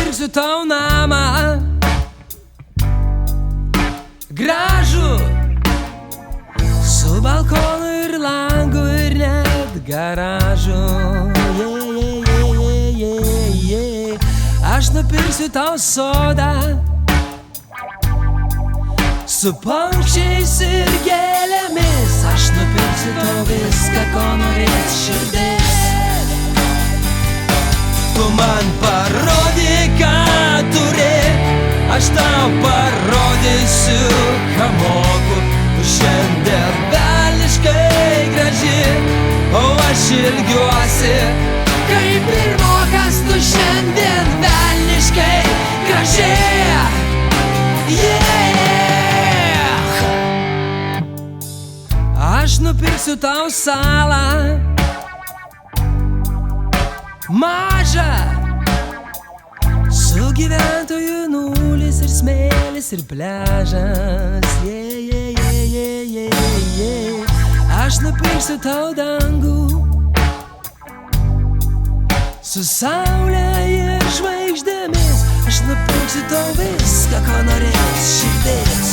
nupirksiu tau namą gražų, su balkonu ir langu ir net garažu. Aš nupirksiu tau sodą su paukščiais ir gėlėmis. Aš nupirksiu tau viską, ko norės širdis. Tu man parodyk, ką turi, aš tau parodysiu, ką moku. Tu šiandien velniškai graži, o aš ilgiuosi kaip pirmokas. Tu šiandien velniškai graži, Aš nupirksiu tau salą mažą, su gyventojų nulis ir smėlis ir pliažas. Aš nupirksiu tau dangų su saule ir žvaigždėmis. Aš nupirksiu tau viską, ko norės širdis.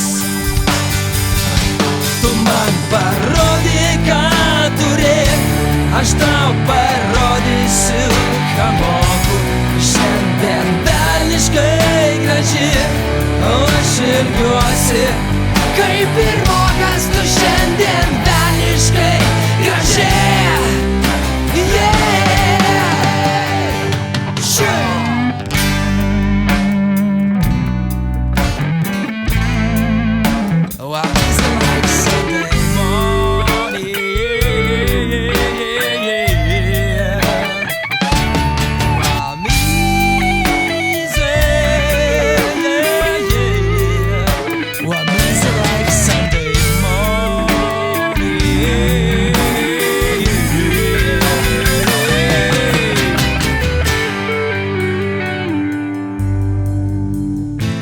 Tu man parodyk, ką turi, aš tau parodysiu, ką moku. Šiandien velniškai graži, o aš ilgiuosi kaip pirmokas. Tu šiandien velniškai graži,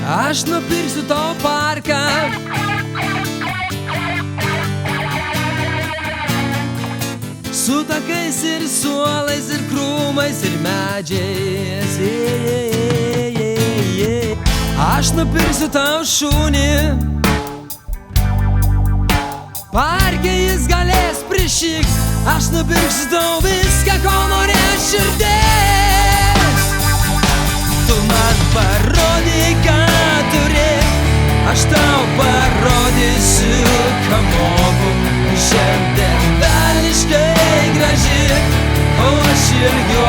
Aš nupirksiu tau parką su takais ir suolais ir krūmais ir medžiais. Aš nupirksiu tau šunį, parke jis galės prišykt. Aš nupirksiu tau viską, ko norės širdis. Tu man parodyk, ką turi, aš tau parodysiu, ką moku. Šiandien velniškai graži, o aš ilgiuosi